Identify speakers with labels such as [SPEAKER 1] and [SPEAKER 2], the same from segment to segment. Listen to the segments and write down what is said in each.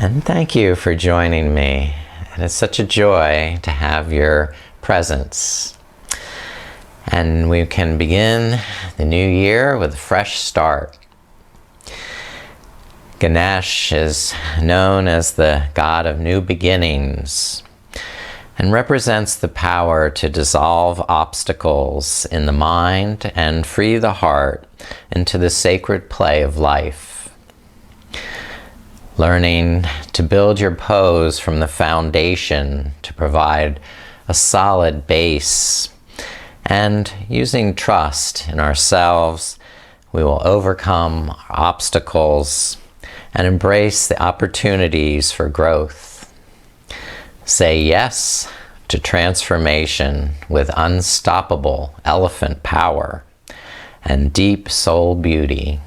[SPEAKER 1] And thank you for joining me. And it's such a joy to have your presence. And we can begin the new year with a fresh start. Ganesh is known as the god of new beginnings and represents the power to dissolve obstacles in the mind and free the heart into the sacred play of life. Learning to build your pose from the foundation to provide a solid base, and using trust in ourselves, we will overcome our obstacles and embrace the opportunities for growth. Say yes to transformation with unstoppable elephant power and deep soul beauty.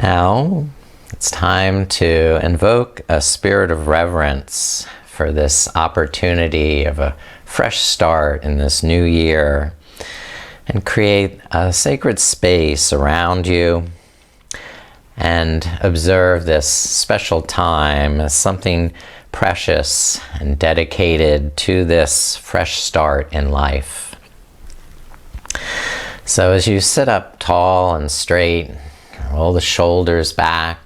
[SPEAKER 1] Now, it's time to invoke a spirit of reverence for this opportunity of a fresh start in this new year, and create a sacred space around you and observe this special time as something precious and dedicated to this fresh start in life. So as you sit up tall and straight, roll the shoulders back,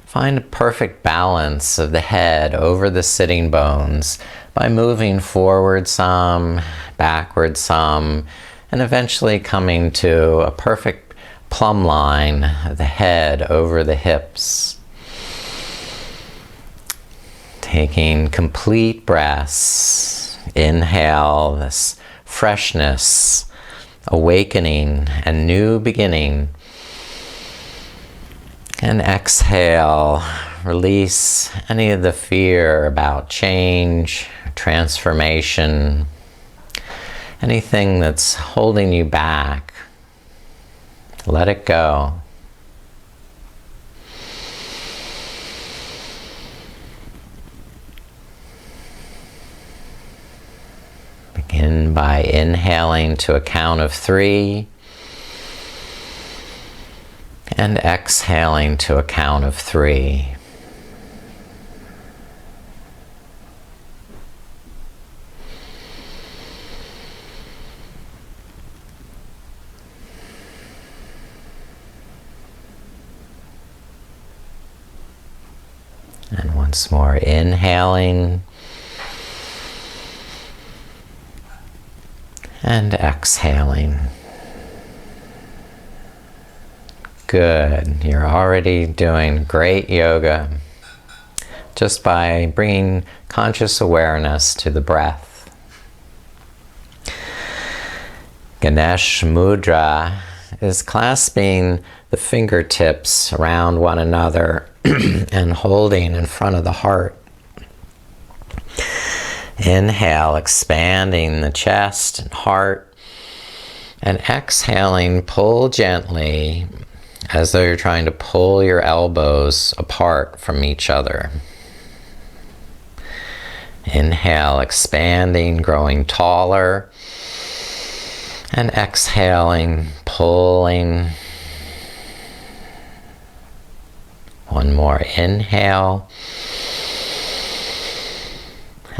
[SPEAKER 1] find a perfect balance of the head over the sitting bones by moving forward some, backward some, and eventually coming to a perfect plumb line of the head over the hips. Taking complete breaths, inhale this freshness, awakening, and new beginning. And exhale, release any of the fear about change, transformation, anything that's holding you back. Let it go. Begin by inhaling to a count of 3. And exhaling to a count of 3. And once more, inhaling and exhaling. Good. You're already doing great yoga just by bringing conscious awareness to the breath. Ganesh Mudra is clasping the fingertips around one another and holding in front of the heart. Inhale, expanding the chest and heart, and exhaling, pull gently as though you're trying to pull your elbows apart from each other. Inhale, expanding, growing taller, and exhaling, pulling. One more inhale,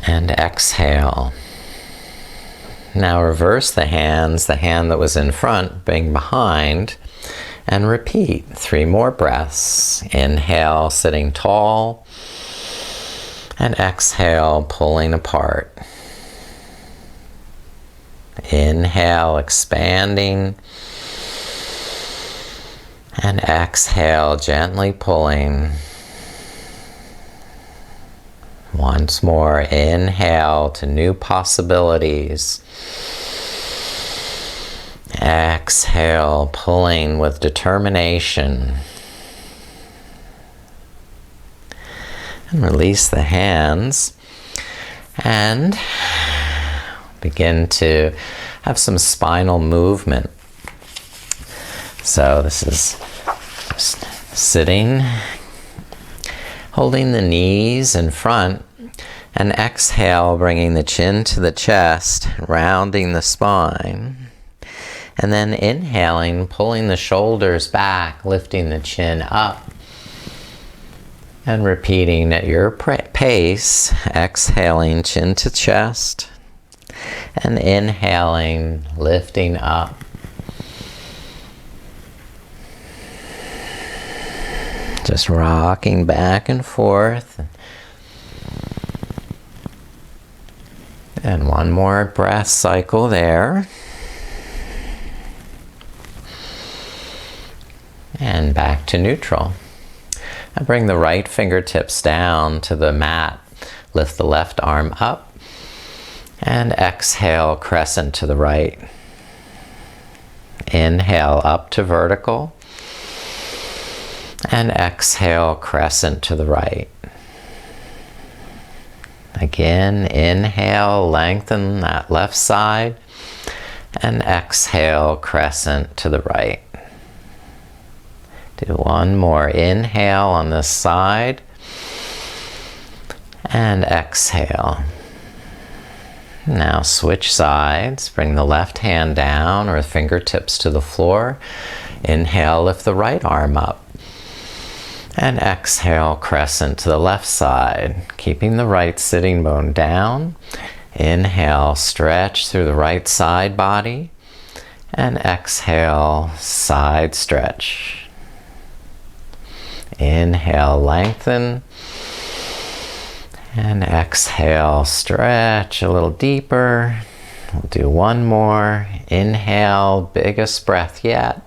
[SPEAKER 1] and exhale. Now reverse the hands, the hand that was in front being behind, and repeat 3 more breaths. Inhale, sitting tall, and exhale, pulling apart. Inhale, expanding, and exhale, gently pulling. Once more, inhale to new possibilities. Exhale, pulling with determination. And release the hands and begin to have some spinal movement. So this is just sitting, holding the knees in front, and exhale, bringing the chin to the chest, rounding the spine. And then inhaling, pulling the shoulders back, lifting the chin up. And repeating at your pace, exhaling chin to chest, and inhaling, lifting up. Just rocking back and forth. And one more breath cycle there. And back to neutral. I bring the right fingertips down to the mat. Lift the left arm up. And exhale, crescent to the right. Inhale up to vertical. And exhale, crescent to the right. Again, inhale, lengthen that left side. And exhale, crescent to the right. Do one more. Inhale on this side. And exhale. Now switch sides. Bring the left hand down or fingertips to the floor. Inhale, lift the right arm up. And exhale, crescent to the left side. Keeping the right sitting bone down. Inhale, stretch through the right side body. And exhale, side stretch. Inhale, lengthen. And exhale, stretch a little deeper. We'll do one more. Inhale, biggest breath yet.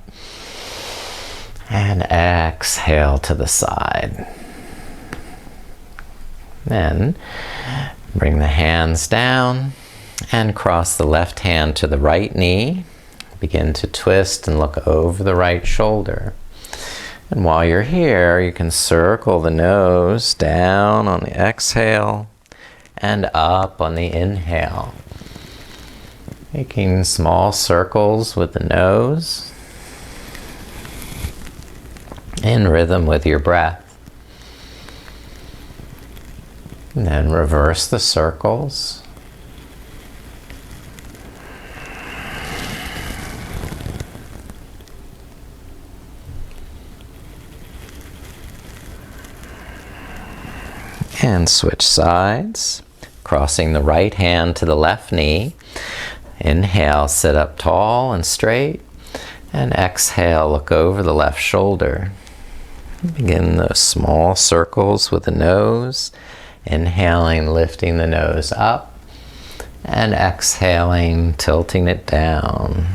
[SPEAKER 1] And exhale to the side. Then bring the hands down and cross the left hand to the right knee. Begin to twist and look over the right shoulder. And while you're here, you can circle the nose down on the exhale and up on the inhale. Making small circles with the nose in rhythm with your breath. And then reverse the circles. And switch sides, crossing the right hand to the left knee. Inhale, sit up tall and straight. And exhale, look over the left shoulder. Begin those small circles with the nose. Inhaling, lifting the nose up. And exhaling, tilting it down.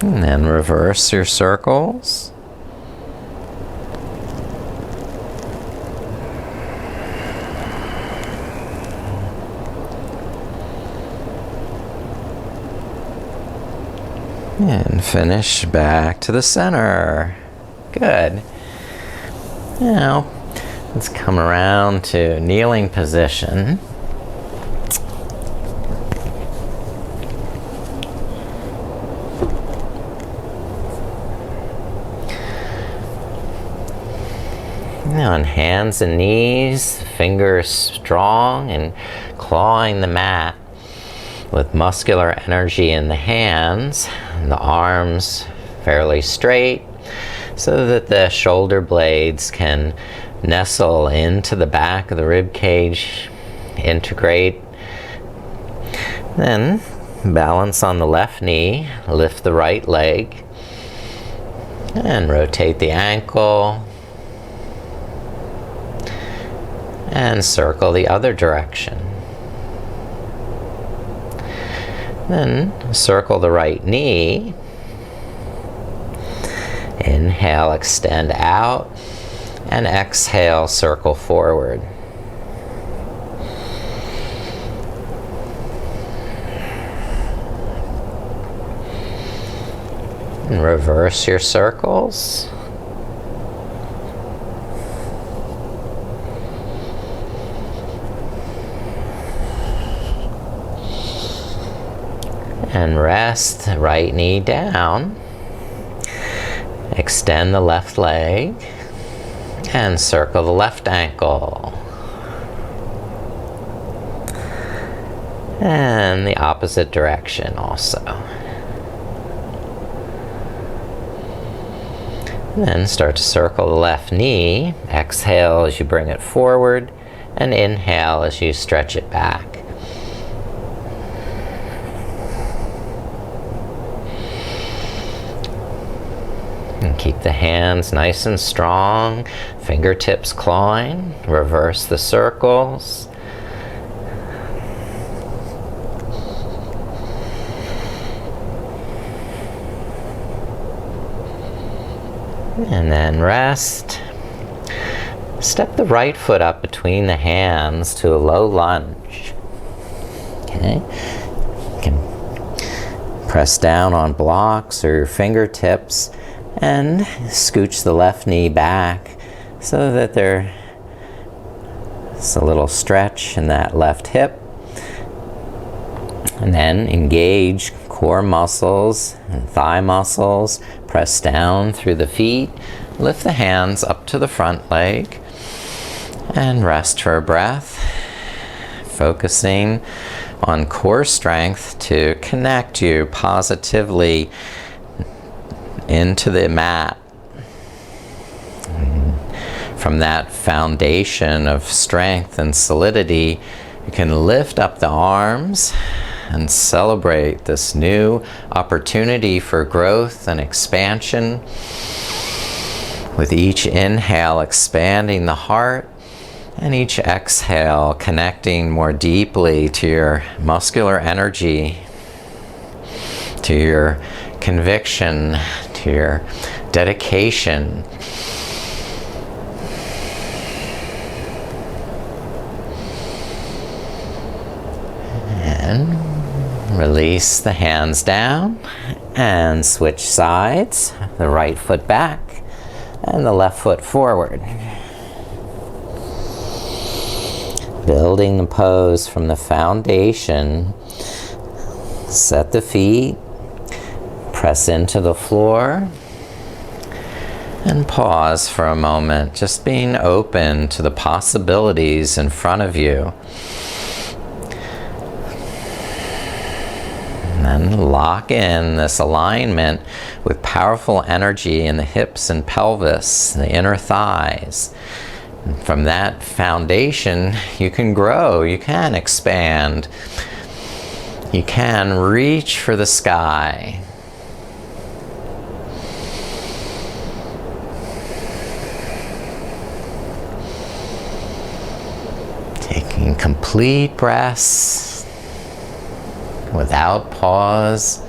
[SPEAKER 1] And then reverse your circles. And finish back to the center. Good. Now, let's come around to kneeling position. Now on hands and knees, fingers strong and clawing the mat with muscular energy in the hands, and the arms fairly straight so that the shoulder blades can nestle into the back of the rib cage, integrate. Then balance on the left knee, lift the right leg, and rotate the ankle. And circle the other direction. Then circle the right knee. Inhale, extend out. And exhale, circle forward. And reverse your circles. And rest the right knee down. Extend the left leg and circle the left ankle. And the opposite direction also. And then start to circle the left knee. Exhale as you bring it forward, and inhale as you stretch it back. And keep the hands nice and strong, fingertips clawing. Reverse the circles. And then rest. Step the right foot up between the hands to a low lunge. Okay. You can press down on blocks or your fingertips and scooch the left knee back so that there's a little stretch in that left hip. And then engage core muscles and thigh muscles. Press down through the feet. Lift the hands up to the front leg. And rest for a breath. Focusing on core strength to connect you positively into the mat. From that foundation of strength and solidity, you can lift up the arms and celebrate this new opportunity for growth and expansion. With each inhale, expanding the heart, and each exhale, connecting more deeply to your muscular energy, to your conviction, to your dedication. And release the hands down and switch sides. The right foot back and the left foot forward. Building the pose from the foundation. Set the feet. Press into the floor. And pause for a moment, just being open to the possibilities in front of you. And then lock in this alignment with powerful energy in the hips and pelvis, the inner thighs. And from that foundation, you can grow, you can expand, you can reach for the sky. Taking complete breaths without pause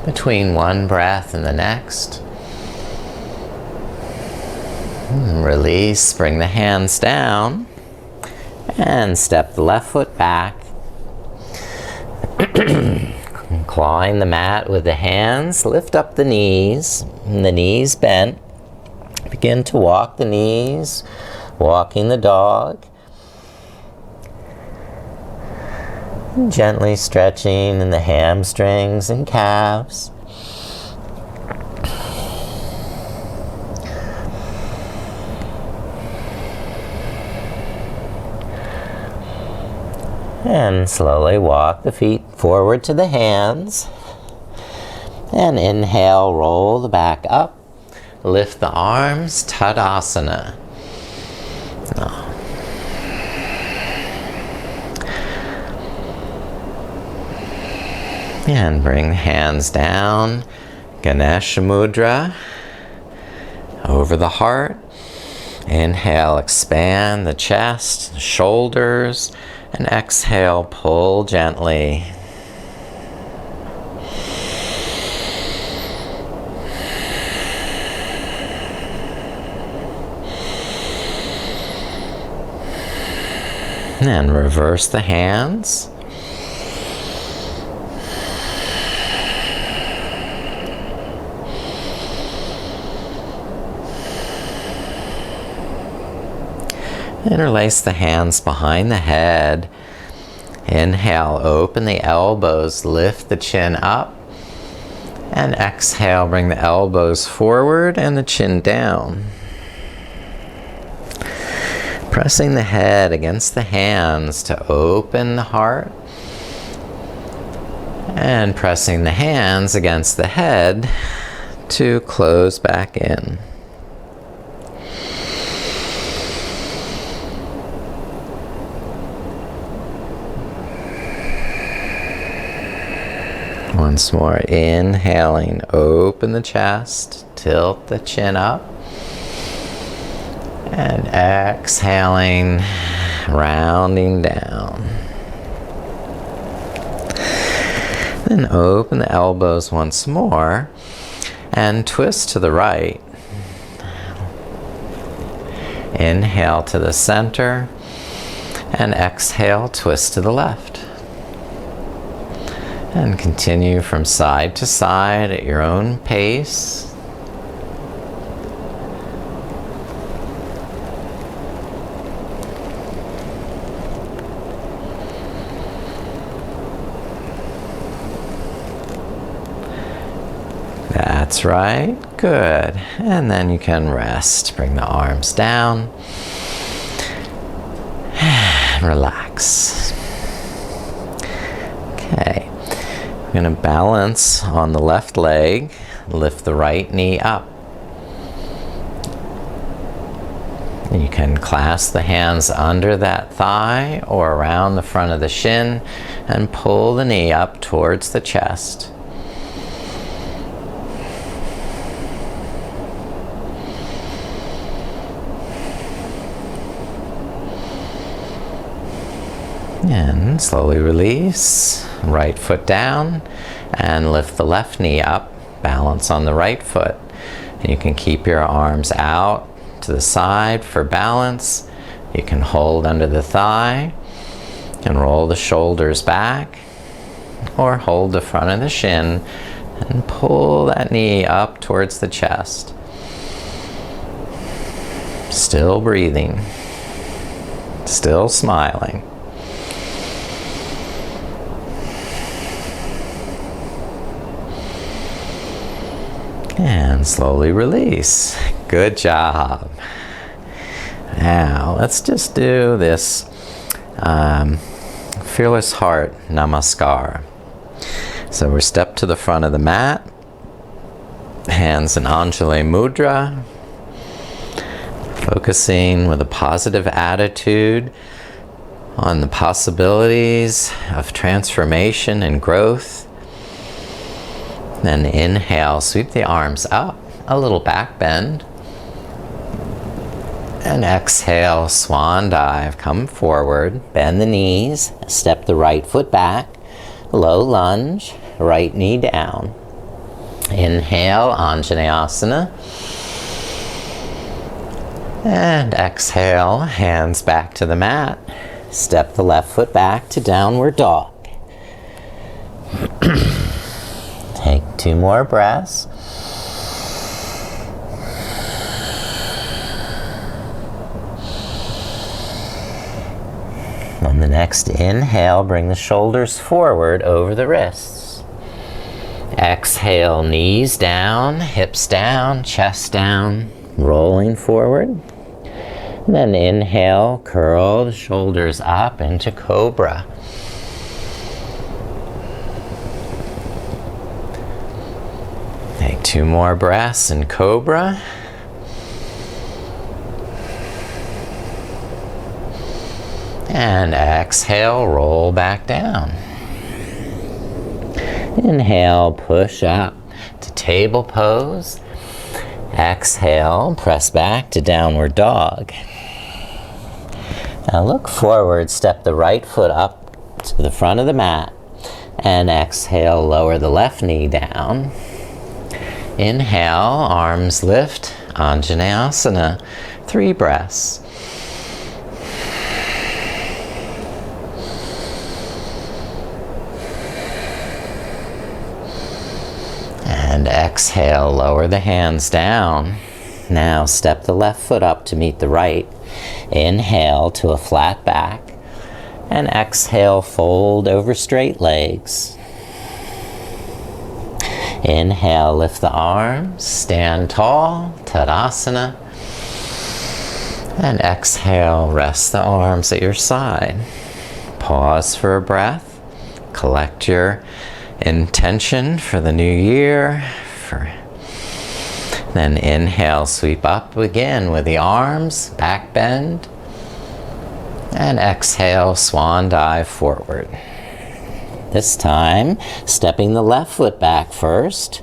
[SPEAKER 1] between one breath and the next. Release, bring the hands down and step the left foot back. Clawing the mat with the hands, lift up the knees, and the knees bent. Begin to walk the knees, walking the dog. Gently stretching in the hamstrings and calves. And slowly walk the feet forward to the hands. And inhale, roll the back up. Lift the arms, Tadasana. And bring the hands down, Ganesh Mudra, over the heart. Inhale, expand the chest, the shoulders, and exhale, pull gently. And reverse the hands. Interlace the hands behind the head. Inhale, open the elbows, lift the chin up. And exhale, bring the elbows forward and the chin down. Pressing the head against the hands to open the heart. And pressing the hands against the head to close back in. Once more, inhaling, open the chest, tilt the chin up. And exhaling, rounding down. Then open the elbows once more and twist to the right. Inhale to the center and exhale, twist to the left. And continue from side to side at your own pace. That's right, good. And then you can rest. Bring the arms down. Relax. Okay, we're going to balance on the left leg. Lift the right knee up. You can clasp the hands under that thigh or around the front of the shin and pull the knee up towards the chest. And slowly release, right foot down, and lift the left knee up, balance on the right foot. And you can keep your arms out to the side for balance. You can hold under the thigh, and roll the shoulders back, or hold the front of the shin, and pull that knee up towards the chest. Still breathing, still smiling. And slowly release. Good job. Now, let's just do this Fearless Heart Namaskar. So we're step to the front of the mat. Hands in Untitled Mudra. Focusing with a positive attitude on the possibilities of transformation and growth. Then inhale, sweep the arms up, a little back bend. And exhale, swan dive, come forward, bend the knees, step the right foot back, low lunge, right knee down. Inhale, Anjaneyasana. And exhale, hands back to the mat. Step the left foot back to downward dog. Take 2 more breaths. On the next inhale, bring the shoulders forward over the wrists. Exhale, knees down, hips down, chest down, rolling forward. And then inhale, curl the shoulders up into cobra. Take 2 more breaths in cobra. And exhale, roll back down. Inhale, push up to table pose. Exhale, press back to downward dog. Now look forward, step the right foot up to the front of the mat. And exhale, lower the left knee down. Inhale, arms lift, Anjaneyasana, 3 breaths. And exhale, lower the hands down. Now step the left foot up to meet the right. Inhale to a flat back. And exhale, fold over straight legs. Inhale, lift the arms, stand tall, Tadasana. And exhale, rest the arms at your side. Pause for a breath. Collect your intention for the new year, for Then inhale, sweep up again with the arms, back bend. And exhale, swan dive forward. This time, stepping the left foot back first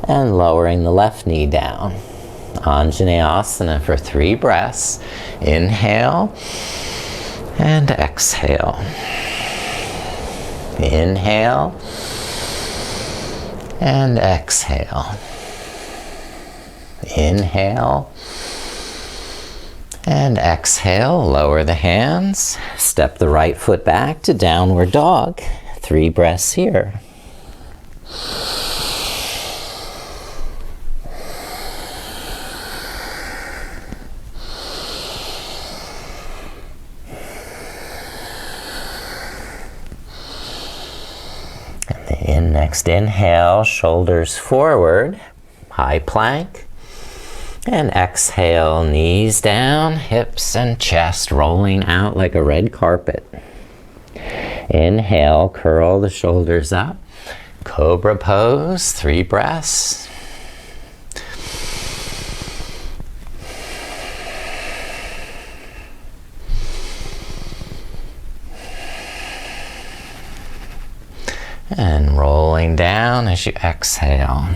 [SPEAKER 1] and lowering the left knee down. Anjaneyasana for 3 breaths. Inhale and exhale. Inhale and exhale. Inhale and exhale. Lower the hands. Step the right foot back to downward dog. 3 breaths here. Next inhale, shoulders forward, high plank. And exhale, knees down, hips and chest rolling out like a red carpet. Inhale, curl the shoulders up. Cobra pose, 3 breaths. And rolling down as you exhale.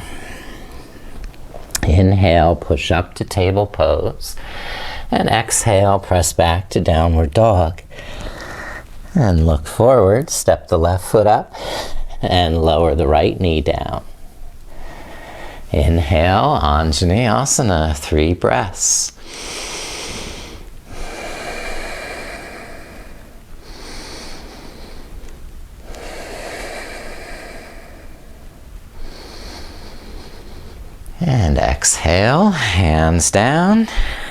[SPEAKER 1] Inhale, push up to table pose. And exhale, press back to downward dog. And look forward, step the left foot up and lower the right knee down. Inhale, Anjaneyasana, 3 breaths. And exhale, hands down,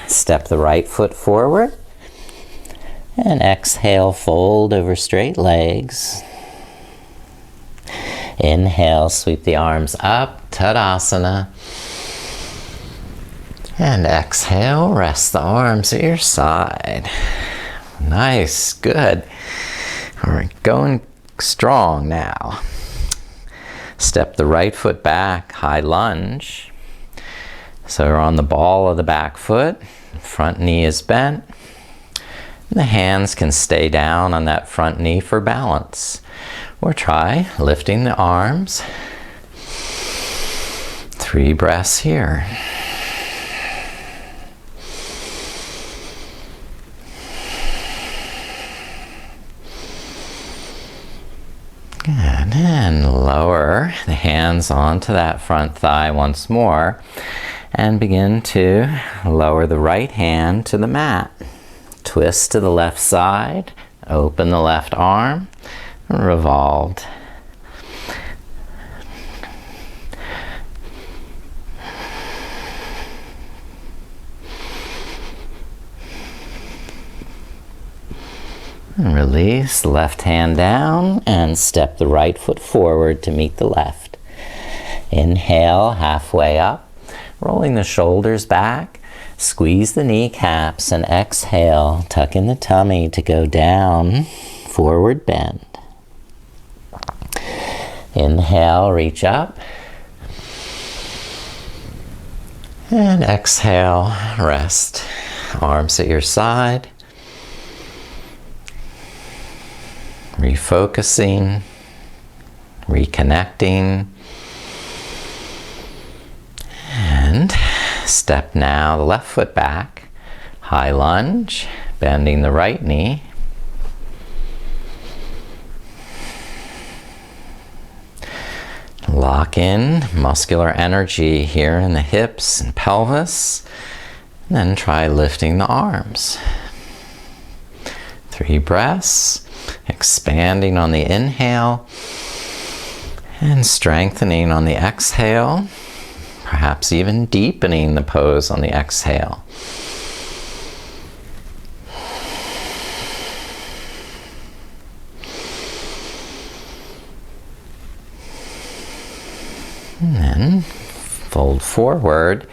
[SPEAKER 1] step the right foot forward, and exhale, fold over straight legs. Inhale, sweep the arms up, Tadasana. And exhale, rest the arms at your side. Nice, good. We're going strong now. Step the right foot back, high lunge. So we're on the ball of the back foot, front knee is bent. The hands can stay down on that front knee for balance. Or try lifting the arms. 3 breaths here. Good, and lower the hands onto that front thigh once more. And begin to lower the right hand to the mat. Twist to the left side, open the left arm, revolved. And release the left hand down and step the right foot forward to meet the left. Inhale, halfway up. Rolling the shoulders back, squeeze the kneecaps, and exhale, tuck in the tummy to go down, forward bend. Inhale, reach up. And exhale, rest. Arms at your side. Refocusing, reconnecting. And step now the left foot back, high lunge, bending the right knee. Lock in muscular energy here in the hips and pelvis. And then try lifting the arms. 3 breaths, expanding on the inhale and strengthening on the exhale. Perhaps even deepening the pose on the exhale. And then fold forward,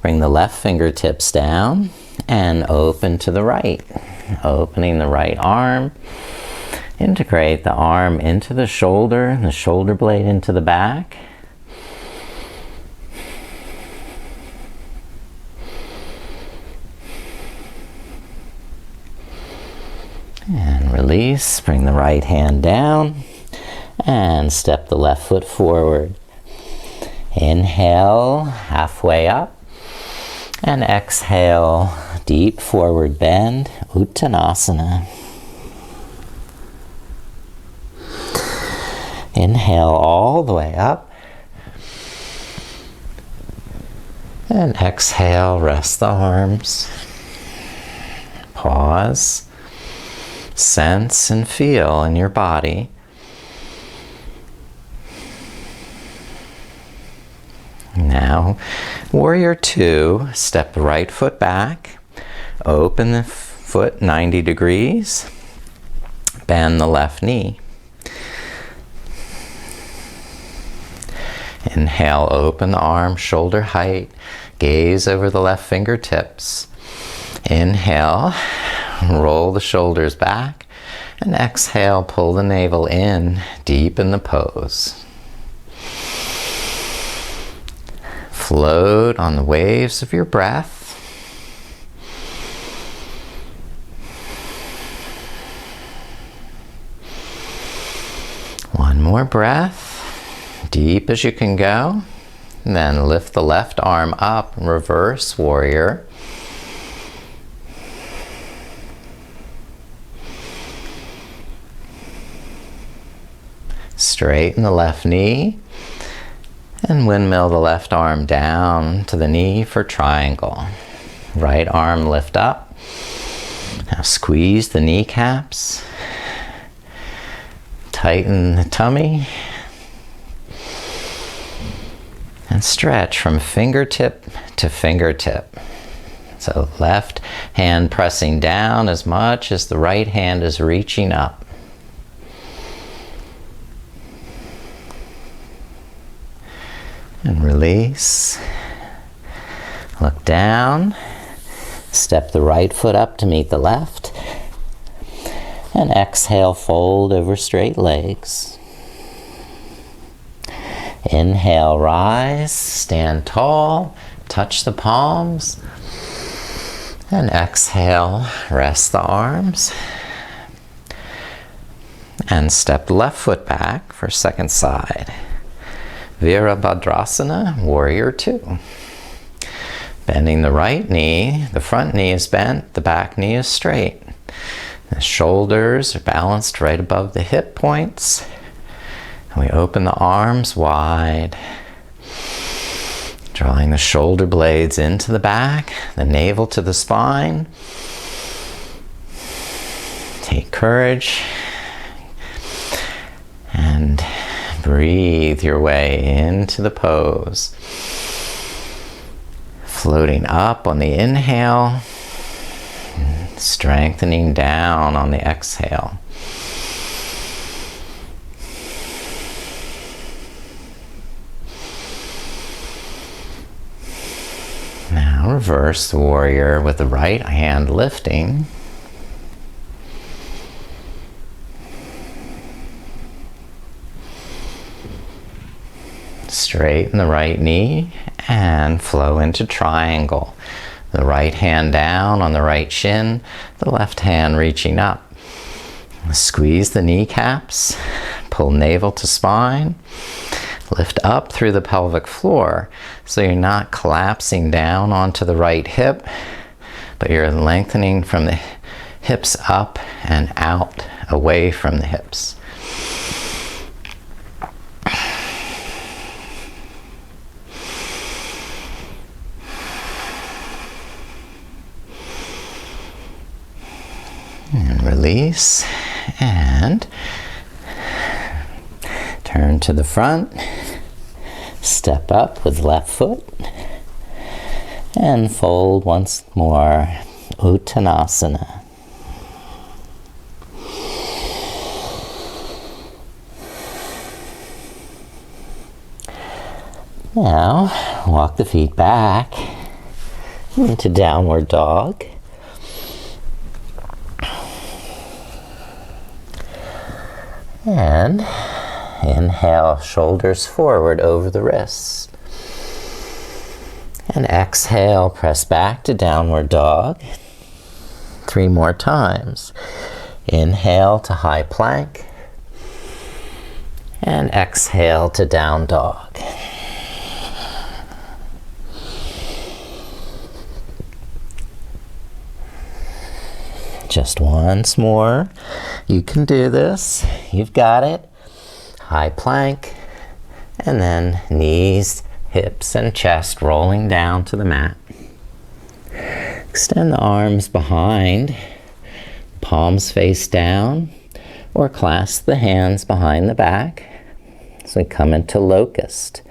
[SPEAKER 1] bring the left fingertips down and open to the right. Opening the right arm. Integrate the arm into the shoulder blade into the back. Release, bring the right hand down and step the left foot forward. Inhale, halfway up, and exhale, deep forward bend, Uttanasana. Inhale all the way up, and exhale, rest the arms. Pause, sense and feel in your body. Now, warrior two, step the right foot back, open the foot 90 degrees, bend the left knee. Inhale, open the arm, shoulder height, gaze over the left fingertips. Inhale, roll the shoulders back, and exhale, pull the navel in, deepen the pose. Float on the waves of your breath. One more breath, deep as you can go. And then lift the left arm up, reverse warrior. Straighten the left knee. And windmill the left arm down to the knee for triangle. Right arm lift up. Now squeeze the kneecaps. Tighten the tummy. And stretch from fingertip to fingertip. So left hand pressing down as much as the right hand is reaching up. And release. Look down. Step the right foot up to meet the left. And exhale, fold over straight legs. Inhale, rise, stand tall, touch the palms. And exhale, rest the arms. And step the left foot back for second side. Vira Bhadrasana, warrior two. Bending the right knee, the front knee is bent, the back knee is straight. The shoulders are balanced right above the hip points. And we open the arms wide. Drawing the shoulder blades into the back, the navel to the spine. Take courage. And breathe your way into the pose. Floating up on the inhale, strengthening down on the exhale. Now reverse the warrior with the right hand lifting. Straighten the right knee and flow into triangle. The right hand down on the right shin, the left hand reaching up. Squeeze the kneecaps, pull navel to spine, lift up through the pelvic floor so you're not collapsing down onto the right hip, but you're lengthening from the hips up and out, away from the hips. And release, and turn to the front, step up with left foot, and fold once more, Uttanasana. Now, walk the feet back into downward dog. And inhale, shoulders forward over the wrists. And exhale, press back to downward dog. 3 more times. Inhale to high plank. And exhale to down dog. Just once more. You can do this. You've got it. High plank. And then knees, hips, and chest rolling down to the mat. Extend the arms behind. Palms face down. Or clasp the hands behind the back. So we come into locust.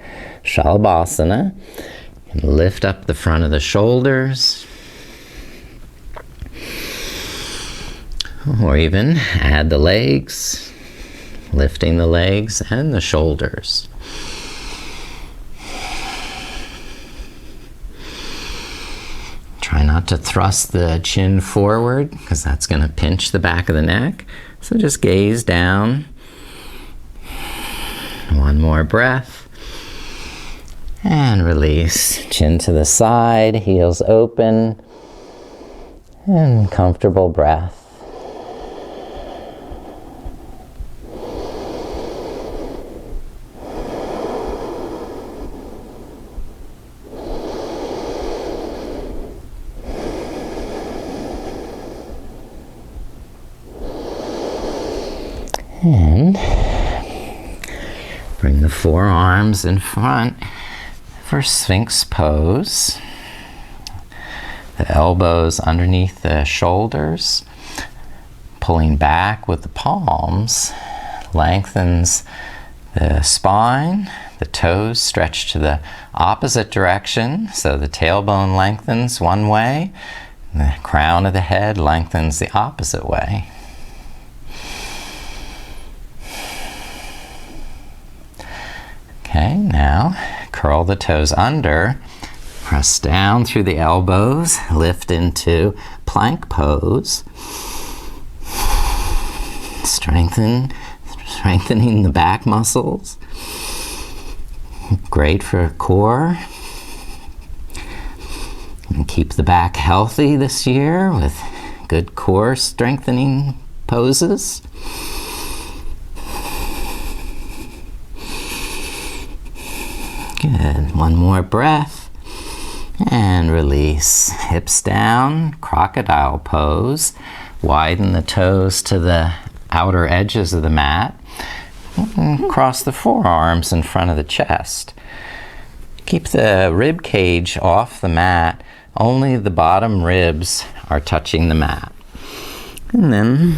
[SPEAKER 1] Shalabhasana. And lift up the front of the shoulders. Or even add the legs, lifting the legs and the shoulders. Try not to thrust the chin forward because that's going to pinch the back of the neck. So just gaze down. One more breath. And release. Chin to the side, heels open, and comfortable breath. And bring the forearms in front for Sphinx Pose. The elbows underneath the shoulders, pulling back with the palms, lengthens the spine, the toes stretch to the opposite direction, so the tailbone lengthens one way, and the crown of the head lengthens the opposite way. Okay, now curl the toes under, press down through the elbows, lift into plank pose. Strengthening the back muscles. Great for core. And keep the back healthy this year with good core strengthening poses. Good. One more breath. And release. Hips down, crocodile pose. Widen the toes to the outer edges of the mat. And cross the forearms in front of the chest. Keep the rib cage off the mat. Only the bottom ribs are touching the mat. And then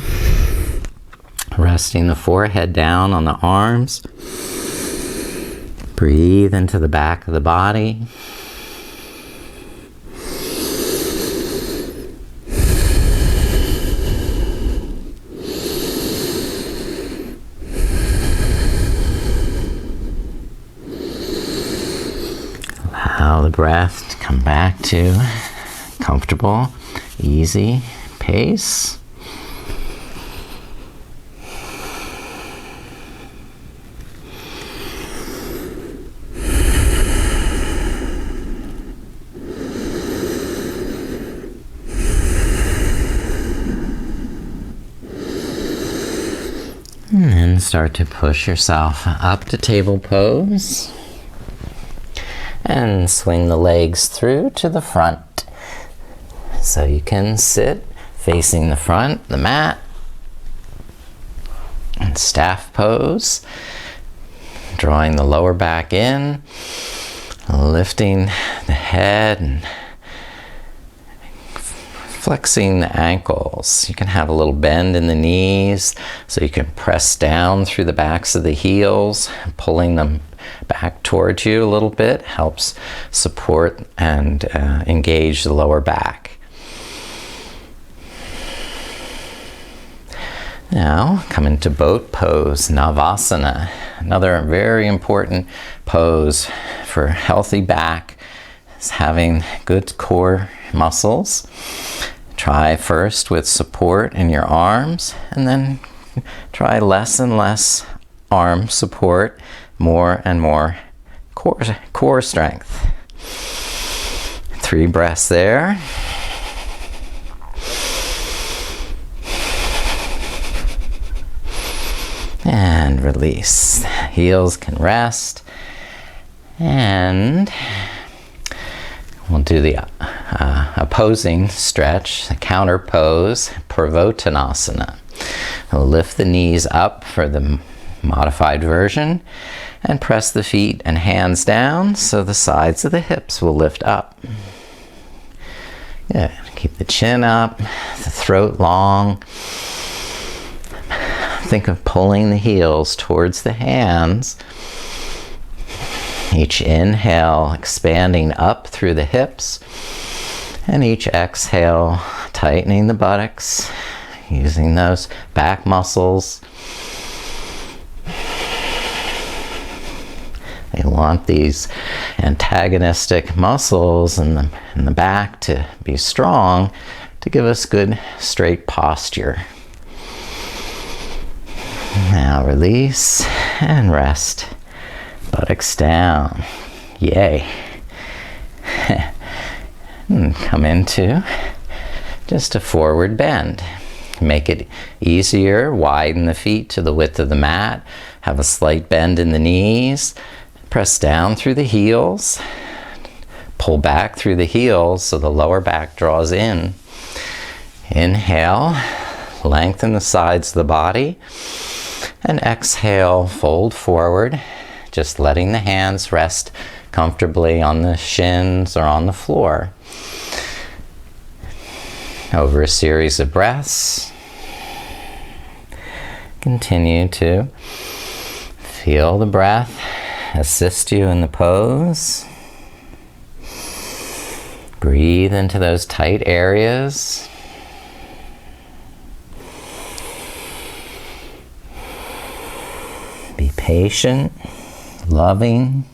[SPEAKER 1] resting the forehead down on the arms. Breathe into the back of the body. Allow the breath to come back to comfortable, easy pace. And then start to push yourself up to table pose. And swing the legs through to the front. So you can sit facing the front, the mat. And staff pose. Drawing the lower back in. Lifting the head and flexing the ankles. You can have a little bend in the knees so you can press down through the backs of the heels, pulling them back towards you a little bit. Helps support and engage the lower back. Now come into boat pose, Navasana. Another very important pose for healthy back is having good core muscles. Try first with support in your arms, and then try less and less arm support, more and more core strength. 3 breaths there. And release. Heels can rest. And we'll do the opposing stretch, the counter pose, Uttanasana. We'll lift the knees up for the modified version and press the feet and hands down so the sides of the hips will lift up. Good. Keep the chin up, the throat long. Think of pulling the heels towards the hands. Each inhale expanding up through the hips, and each exhale tightening the buttocks, using those back muscles. We want these antagonistic muscles in the back to be strong to give us good straight posture. Now release and rest. Buttocks down. Yay. And come into just a forward bend. Make it easier. Widen the feet to the width of the mat. Have a slight bend in the knees. Press down through the heels. Pull back through the heels so the lower back draws in. Inhale. Lengthen the sides of the body. And exhale, fold forward. Just letting the hands rest comfortably on the shins or on the floor. Over a series of breaths, continue to feel the breath assist you in the pose. Breathe into those tight areas. Be patient, loving,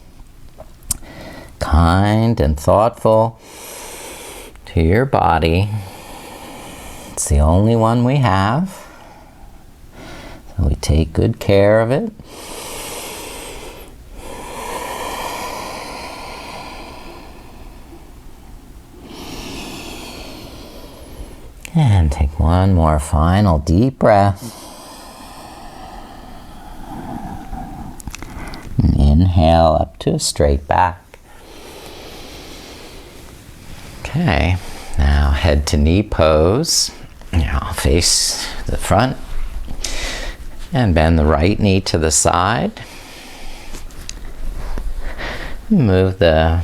[SPEAKER 1] kind, and thoughtful to your body. It's the only one we have, so we take good care of it. And take one more final deep breath. And inhale up to a straight back. Okay, now head to knee pose. Now face the front and bend the right knee to the side. Move the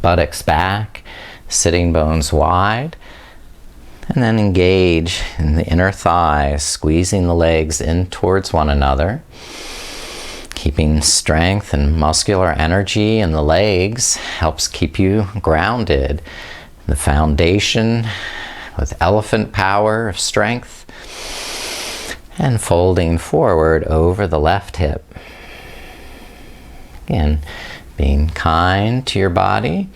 [SPEAKER 1] buttocks back, sitting bones wide. And then engage in the inner thighs, squeezing the legs in towards one another. Keeping strength and muscular energy in the legs helps keep you grounded. The foundation with elephant power of strength. And folding forward over the left hip. Again, being kind to your body.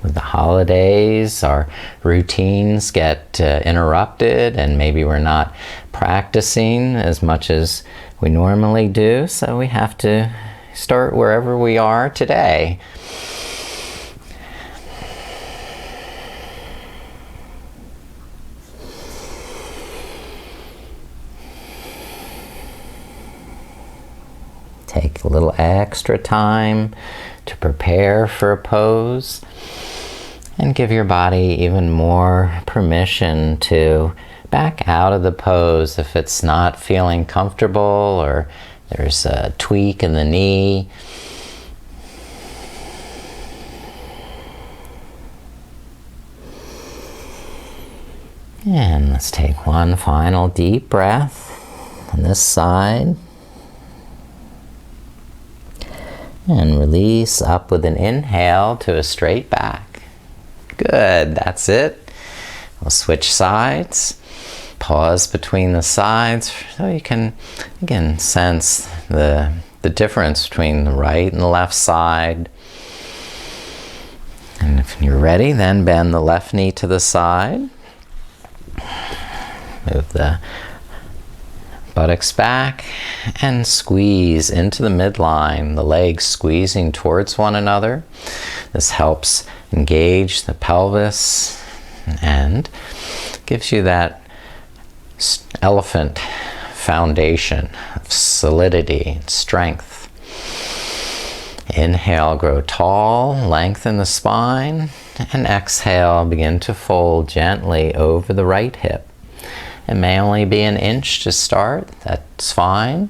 [SPEAKER 1] With the holidays, our routines get interrupted and maybe we're not practicing as much as we normally do, so we have to start wherever we are today. Take a little extra time to prepare for a pose. And give your body even more permission to back out of the pose if it's not feeling comfortable or there's a tweak in the knee. And let's take one final deep breath on this side. And release up with an inhale to a straight back. Good, that's it. We'll switch sides. Pause between the sides so you can, again, sense the difference between the right and the left side. And if you're ready, then bend the left knee to the side. Move the buttocks back and squeeze into the midline, the legs squeezing towards one another. This helps engage the pelvis and gives you that elephant foundation of solidity and strength. Inhale, grow tall, lengthen the spine, and exhale, begin to fold gently over the right hip. It may only be an inch to start, that's fine.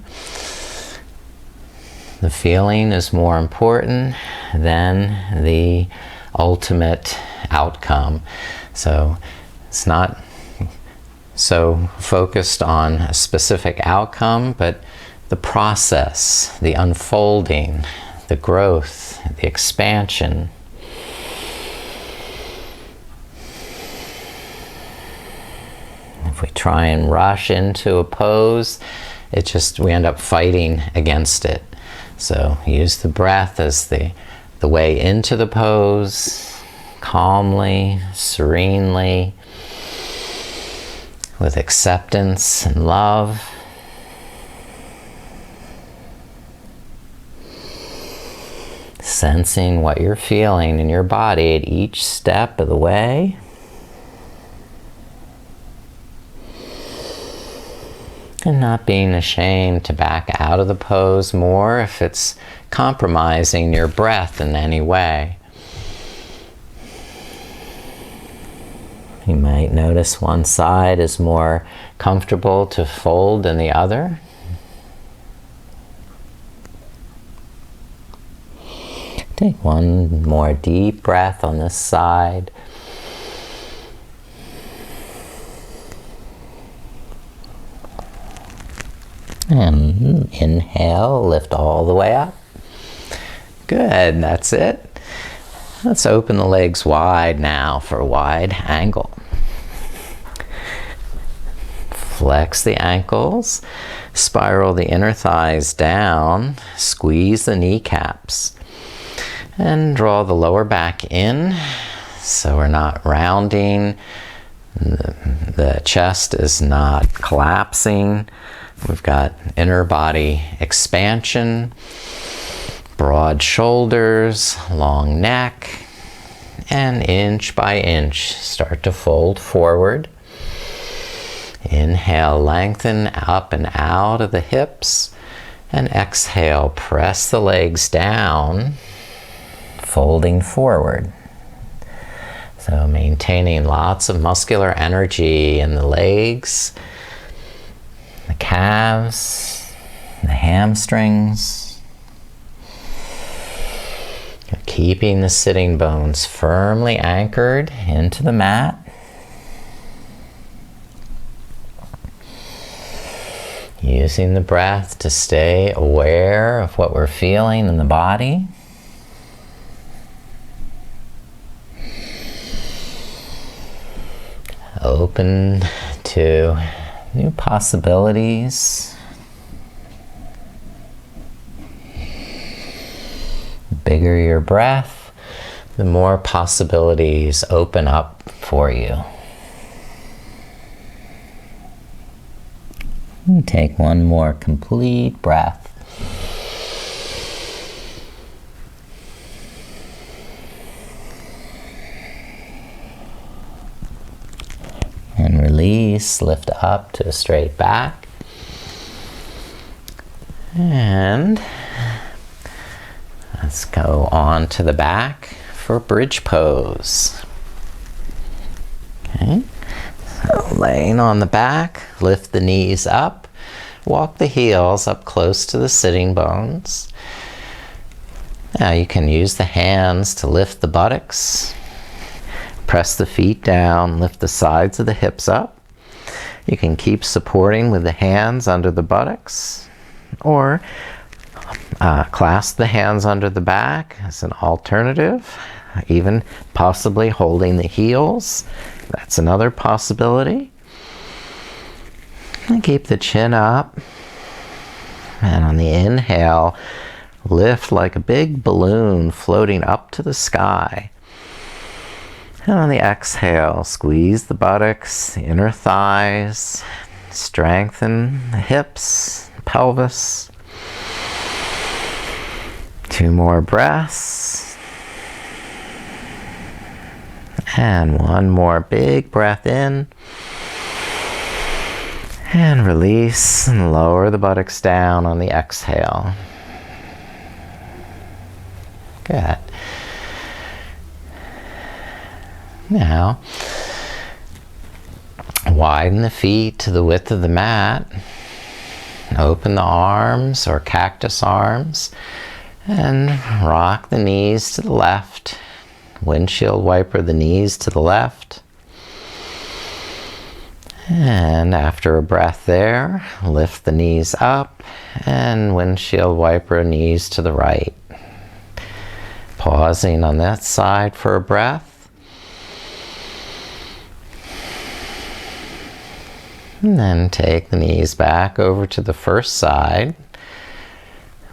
[SPEAKER 1] The feeling is more important than the ultimate outcome. So it's not so focused on a specific outcome, but the process, the unfolding, the growth, the expansion. If we try and rush into a pose, we end up fighting against it. So use the breath as the way into the pose, calmly, serenely, with acceptance and love. Sensing what you're feeling in your body at each step of the way. And not being ashamed to back out of the pose more if it's compromising your breath in any way. You might notice one side is more comfortable to fold than the other. Take one more deep breath on this side. And inhale, lift all the way up. Good, that's it. Let's open the legs wide now for a wide angle. Flex the ankles, spiral the inner thighs down, squeeze the kneecaps. And draw the lower back in, so we're not rounding, the chest is not collapsing. We've got inner body expansion, broad shoulders, long neck, and inch by inch start to fold forward. Inhale, lengthen up and out of the hips, and exhale, press the legs down, folding forward. So maintaining lots of muscular energy in the legs, the calves, the hamstrings. Keeping the sitting bones firmly anchored into the mat. Using the breath to stay aware of what we're feeling in the body. Open to new possibilities. The bigger your breath, the more possibilities open up for you. And take one more complete breath. And release, lift up to a straight back. And let's go on to the back for bridge pose. Okay, so laying on the back, lift the knees up, walk the heels up close to the sitting bones. Now you can use the hands to lift the buttocks. Press the feet down, lift the sides of the hips up. You can keep supporting with the hands under the buttocks, or clasp the hands under the back as an alternative, even possibly holding the heels. That's another possibility. And keep the chin up. And on the inhale, lift like a big balloon floating up to the sky. And on the exhale, squeeze the buttocks, the inner thighs, strengthen the hips, pelvis. 2 more breaths. And 1 more big breath in. And release and lower the buttocks down on the exhale. Good. Now, widen the feet to the width of the mat. Open the arms or cactus arms and rock the knees to the left. Windshield wiper the knees to the left. And after a breath there, lift the knees up and windshield wiper knees to the right. Pausing on that side for a breath. And then take the knees back over to the first side.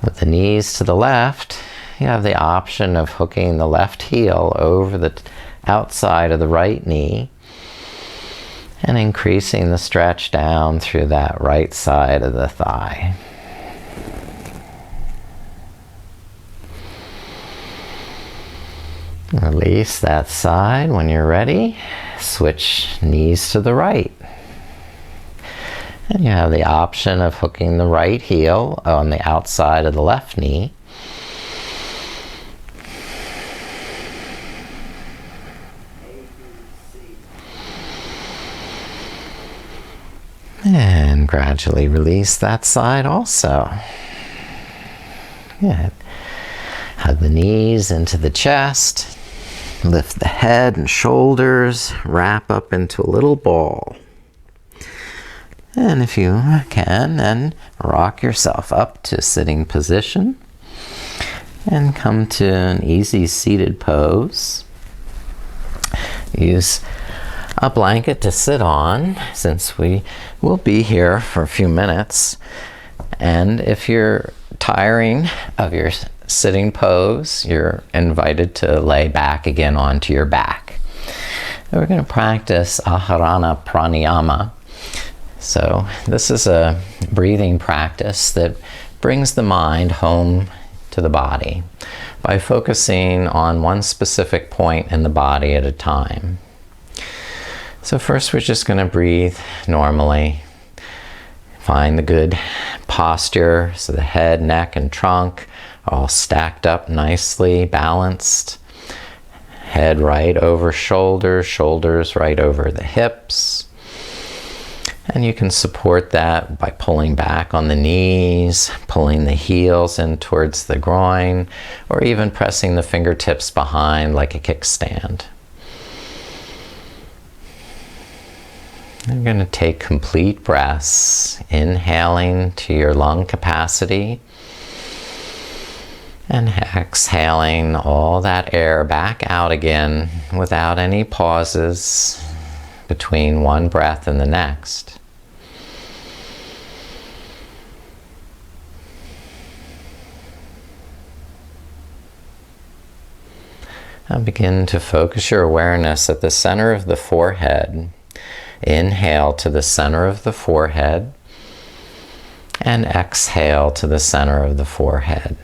[SPEAKER 1] With the knees to the left, you have the option of hooking the left heel over the outside of the right knee and increasing the stretch down through that right side of the thigh. Release that side. When you're ready, switch knees to the right. And you have the option of hooking the right heel on the outside of the left knee. And gradually release that side also. Good. Hug the knees into the chest. Lift the head and shoulders. Wrap up into a little ball. And if you can, then rock yourself up to sitting position and come to an easy seated pose. Use a blanket to sit on since we will be here for a few minutes. And if you're tiring of your sitting pose, you're invited to lay back again onto your back. And we're going to practice Aharana Pranayama. So this is a breathing practice that brings the mind home to the body by focusing on one specific point in the body at a time. So first we're just going to breathe normally. Find the good posture so the head, neck, and trunk are all stacked up nicely, balanced. Head right over shoulders, shoulders right over the hips. And you can support that by pulling back on the knees, pulling the heels in towards the groin, or even pressing the fingertips behind like a kickstand. You're going to take complete breaths, inhaling to your lung capacity, and exhaling all that air back out again without any pauses between one breath and the next. Now begin to focus your awareness at the center of the forehead. Inhale to the center of the forehead and exhale to the center of the forehead.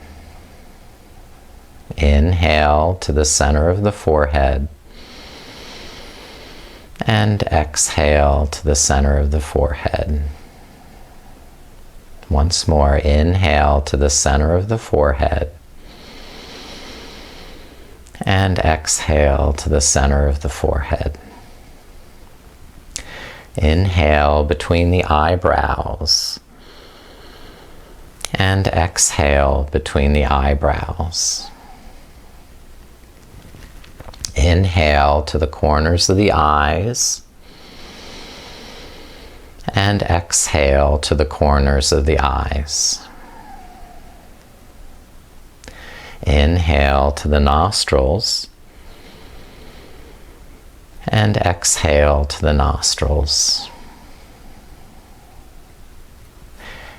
[SPEAKER 1] Inhale to the center of the forehead and exhale to the center of the forehead. Once more, inhale to the center of the forehead and exhale to the center of the forehead. Inhale between the eyebrows and exhale between the eyebrows. Inhale to the corners of the eyes and exhale to the corners of the eyes. Inhale to the nostrils and exhale to the nostrils.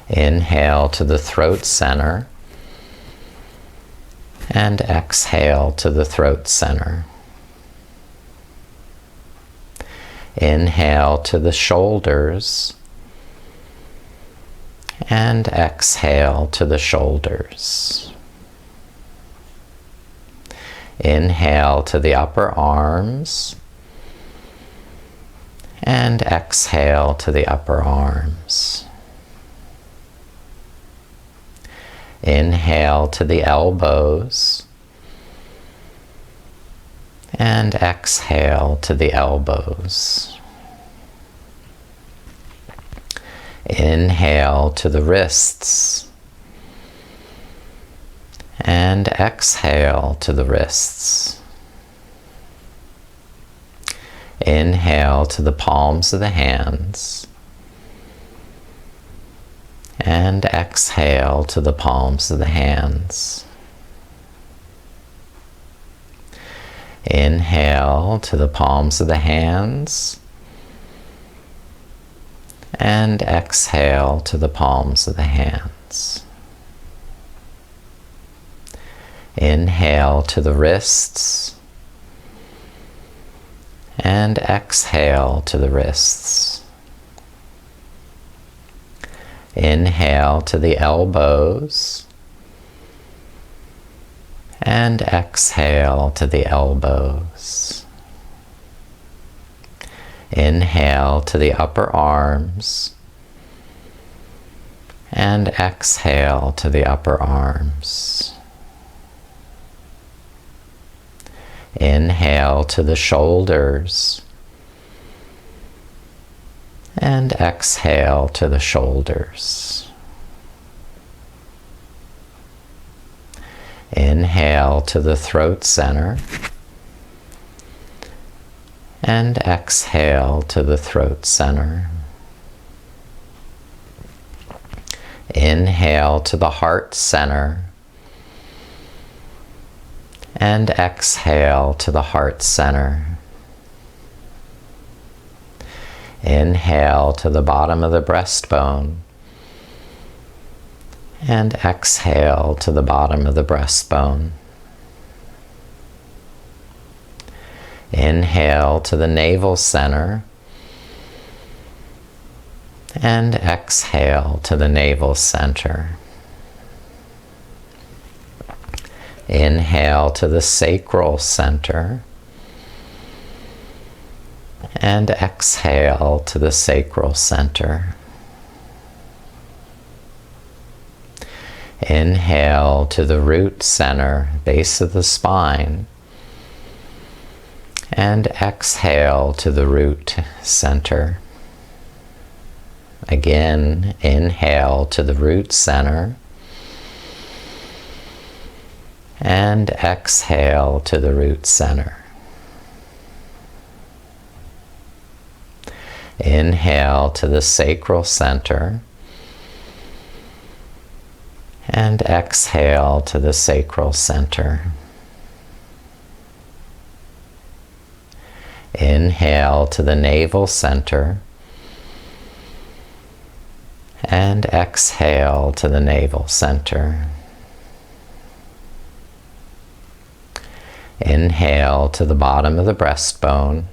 [SPEAKER 1] Inhale to the throat center and exhale to the throat center. Inhale to the shoulders and exhale to the shoulders. Inhale to the upper arms And exhale to the upper arms. Inhale to the elbows. And exhale to the elbows. Inhale to the wrists. And exhale to the wrists. Inhale to the palms of the hands. And exhale to the palms of the hands. Inhale to the palms of the hands. And exhale to the palms of the hands. Inhale to the wrists. And exhale to the wrists. Inhale to the elbows. And exhale to the elbows. Inhale to the upper arms. And exhale to the upper arms. Inhale to the shoulders. And exhale to the shoulders. Inhale to the throat center. And exhale to the throat center. Inhale to the heart center. And exhale to the heart center. Inhale to the bottom of the breastbone. And exhale to the bottom of the breastbone. Inhale to the navel center. And exhale to the navel center. Inhale to the sacral center. And exhale to the sacral center. Inhale to the root center, base of the spine. And exhale to the root center. Again, inhale to the root center. And exhale to the root center. Inhale to the sacral center. And exhale to the sacral center. Inhale to the navel center. And exhale to the navel center. Inhale to the bottom of the breastbone.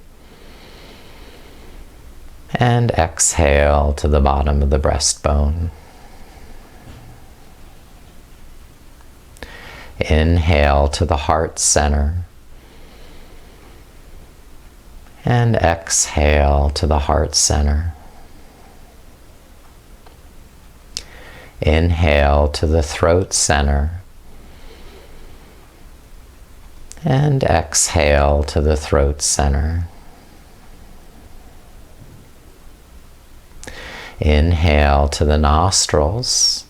[SPEAKER 1] And exhale to the bottom of the breastbone. Inhale to the heart center. And exhale to the heart center. Inhale to the throat center. And exhale to the throat center. Inhale to the nostrils.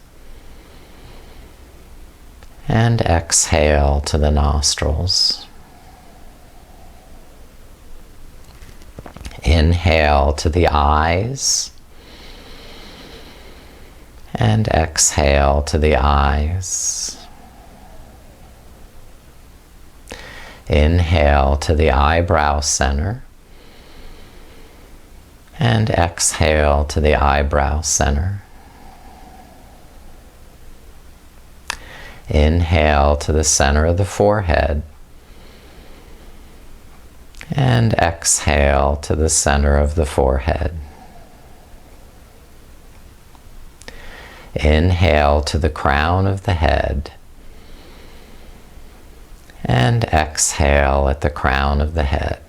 [SPEAKER 1] And exhale to the nostrils. Inhale to the eyes. And exhale to the eyes. Inhale to the eyebrow center. And exhale to the eyebrow center. Inhale to the center of the forehead. And exhale to the center of the forehead. Inhale to the crown of the head. And exhale at the crown of the head.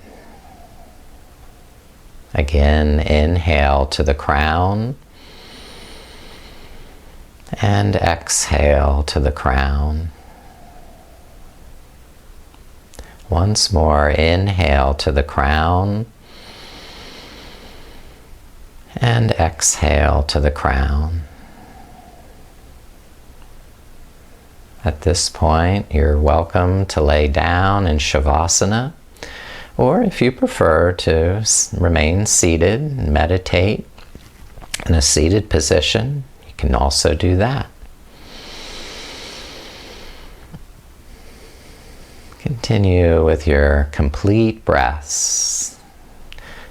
[SPEAKER 1] Again, inhale to the crown and exhale to the crown. Once more, inhale to the crown and exhale to the crown. At this point, you're welcome to lay down in Shavasana, or if you prefer to remain seated and meditate in a seated position, you can also do that. Continue with your complete breaths,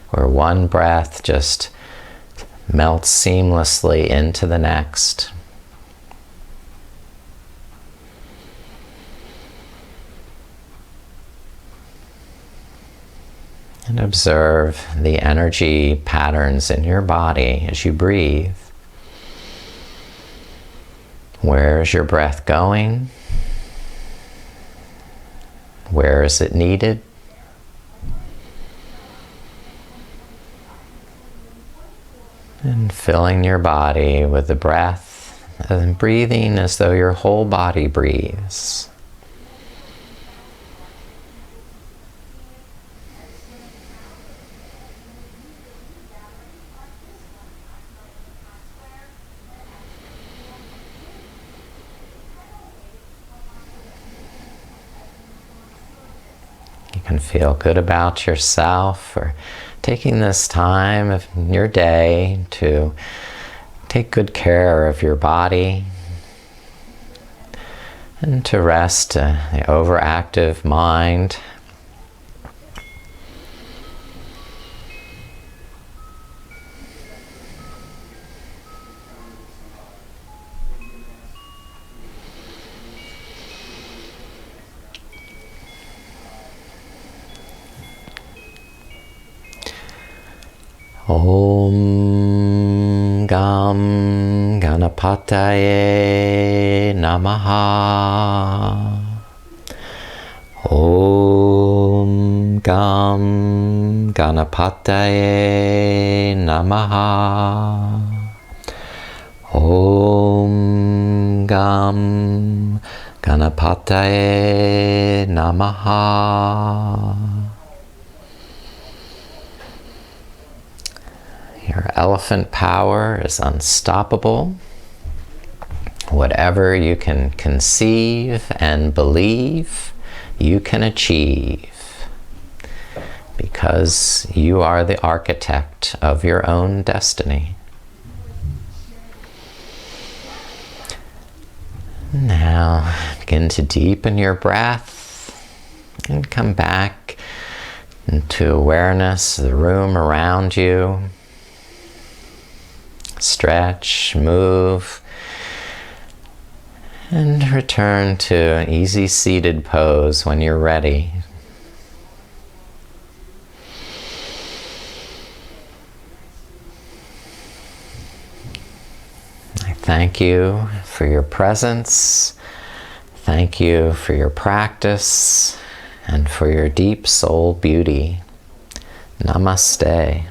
[SPEAKER 1] where one breath just melts seamlessly into the next. And observe the energy patterns in your body as you breathe. Where is your breath going? Where is it needed? And filling your body with the breath and breathing as though your whole body breathes. You can feel good about yourself for taking this time of your day to take good care of your body and to rest the overactive mind. Om Gam Ganapataye Namaha. Om Gam Ganapataye Namaha. Om Gam Ganapataye Namaha. Your elephant power is unstoppable. Whatever you can conceive and believe, you can achieve, because you are the architect of your own destiny. Now, begin to deepen your breath and come back into awareness of the room around you. Stretch, move, and return to an easy seated pose when you're ready. I thank you for your presence, thank you for your practice, and for your deep soul beauty. Namaste.